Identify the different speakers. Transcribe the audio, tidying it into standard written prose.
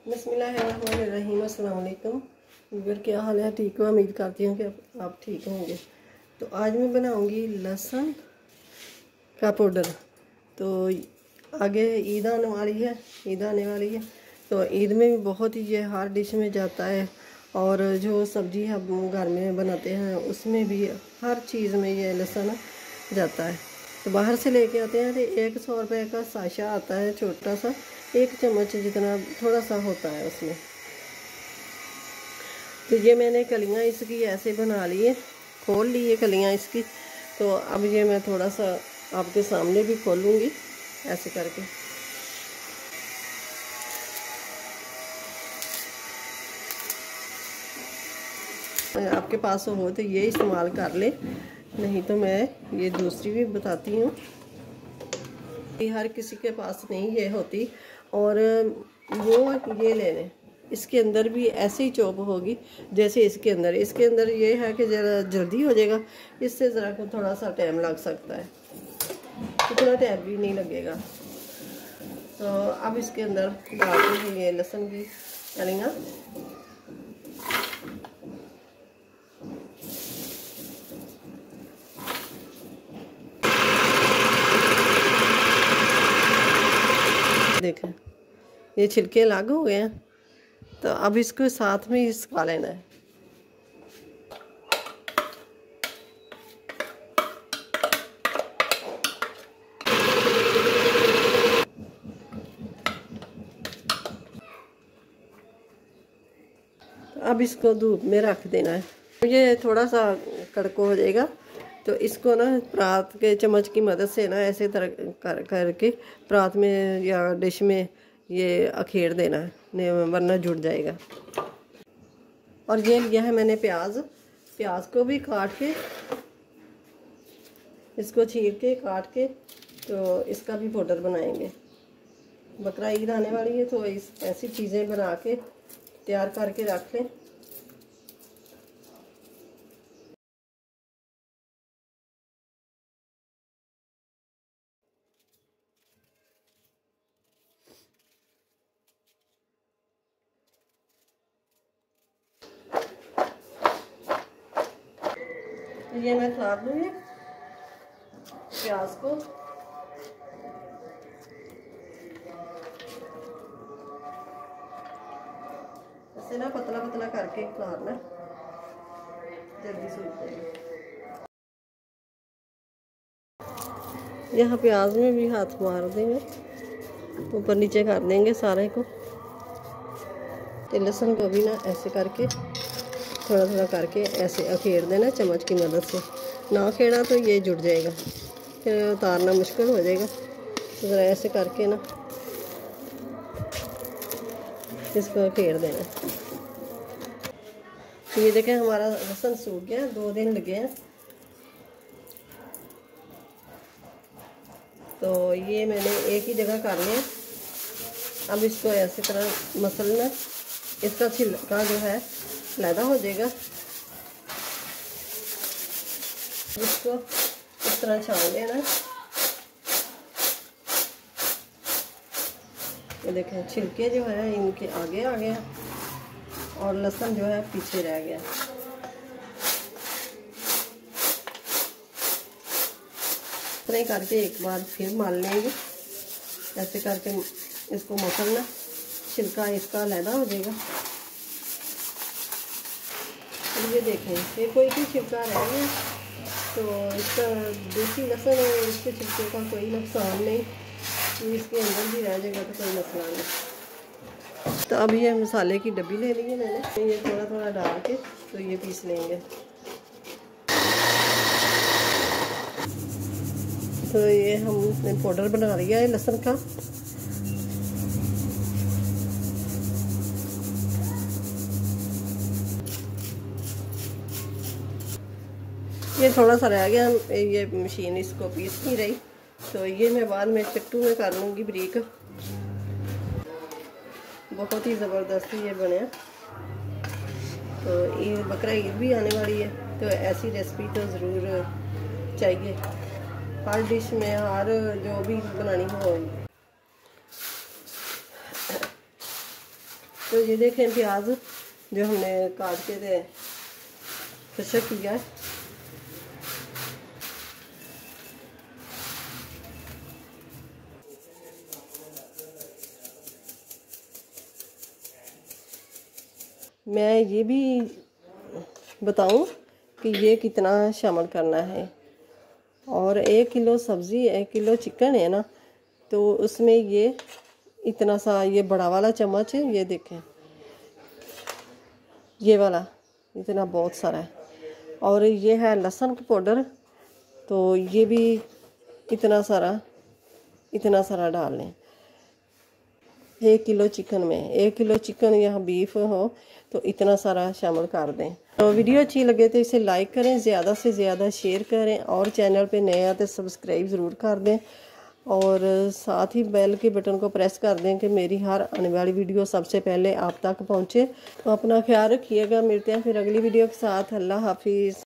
Speaker 1: बिस्मिल्लाहिर्रहमानिर्रहीम। अस्सलाम वालेकुम। व्यूअर, क्या हाल है? ठीक हो? उम्मीद करती हूँ कि आप ठीक होंगे। तो आज मैं बनाऊँगी लहसुन का पाउडर। तो आगे ईद आने वाली है। तो ईद में भी बहुत ही ये हर डिश में जाता है, और जो सब्ज़ी हम घर में बनाते हैं उसमें भी हर चीज़ में ये लहसुन जाता है। तो बाहर से लेके आते हैं तो 100 रुपये का साशा आता है, छोटा सा, 1 चम्मच जितना थोड़ा सा होता है उसमें। तो ये मैंने कलियां इसकी ऐसे बना ली है, खोल ली है कलियां इसकी। तो अब ये मैं थोड़ा सा आपके सामने भी खोलूँगी ऐसे करके। आपके पास हो तो ये इस्तेमाल कर ले, नहीं तो मैं ये दूसरी भी बताती हूँ। हर किसी के पास नहीं ये होती। और वो ये ले लें, इसके अंदर भी ऐसे ही चॉप होगी जैसे इसके अंदर ये है कि ज़रा जल्दी हो जाएगा। इससे ज़रा को थोड़ा सा टाइम लग सकता है, इतना टाइम भी नहीं लगेगा। तो अब इसके अंदर डालते हैं ये लहसुन की कलियाँ। देखें ये छिलके अलग हो गए हैं, तो अब इसको साथ में ही सुखा लेना है। अब इसको धूप में रख देना है। ये थोड़ा सा कड़को हो जाएगा, तो इसको ना परात के चम्मच की मदद से ना ऐसे तरह करके परात में या डिश में ये अखेड़ देना है, वरना जुड़ जाएगा। और ये लिया है मैंने प्याज को भी काट के, इसको चीर के काट के, तो इसका भी पाउडर बनाएंगे। बकरा ईद आने वाली है, तो ऐसी चीज़ें बना के तैयार करके रख लें। ये मैं खिला दूँगी प्याज को। ऐसे ना पतला पतला करके खिलाना, जल्दी सूख जाएगा। यहाँ प्याज में भी हाथ मार देंगे, ऊपर नीचे कर देंगे सारे को। तो लहसुन को भी ना ऐसे करके थोड़ा थोड़ा करके ऐसे अखेड़ देना चम्मच की मदद से। ना खेड़ा तो ये जुड़ जाएगा, फिर उतारना मुश्किल हो जाएगा। तो ज़रा ऐसे करके ना इसको अखेड़ देना। तो ये देखें हमारा लहसुन सूख गया, 2 दिन लगे हैं। तो ये मैंने एक ही जगह कर लिया। अब इसको ऐसी तरह मसलना, इसका छिलका जो है लैदा हो जाएगा। इसको इस तरह छान लेना। ये देखें छिलके जो है इनके आगे आ गया, और लहसुन जो है पीछे रह गया। इस तरह करके एक बार फिर मार लेंगे, ऐसे करके इसको मसलना, छिलका इसका लैदा हो जाएगा। ये देखें ये कोई भी छिलका रह गया, तो इसका देसी लहसुन और इसके छिलके का कोई नुकसान नहीं, तो इसके अंदर भी रह जाएगा तो कोई मसला नहीं। तो अब ये मसाले की डब्बी ले ली है मैंने, तो ये थोड़ा थोड़ा डाल के तो ये पीस लेंगे। तो ये हमने पाउडर बना लिया है लहसुन का। ये थोड़ा सा रह गया, ये मशीन इसको पीस नहीं रही, तो ये मैं बाद में चट्टू में कर लूँगी बरीक। बहुत ही ज़बरदस्त ये बने। तो ये बकरा ईद भी आने वाली है, तो ऐसी रेसिपी तो ज़रूर चाहिए हर डिश में, हर जो भी बनानी हो। तो ये देखें प्याज जो हमने काट के दे कच्चा किया है। मैं ये भी बताऊं कि ये कितना शामिल करना है। और 1 किलो सब्ज़ी 1 किलो चिकन है ना, तो उसमें ये इतना सा ये बड़ा वाला चम्मच है, ये देखें ये वाला इतना बहुत सारा है। और ये है लहसुन का पाउडर, तो ये भी इतना सारा डाल लें 1 किलो चिकन में। 1 किलो चिकन या बीफ हो तो इतना सारा शामिल कर दें। तो वीडियो अच्छी लगे तो इसे लाइक करें, ज़्यादा से ज़्यादा शेयर करें, और चैनल पे नए आते सब्सक्राइब ज़रूर कर दें, और साथ ही बेल के बटन को प्रेस कर दें कि मेरी हर आने वाली वीडियो सबसे पहले आप तक पहुँचे। तो अपना ख्याल रखिएगा, मिलते हैं फिर अगली वीडियो के साथ। अल्लाह हाफिज़।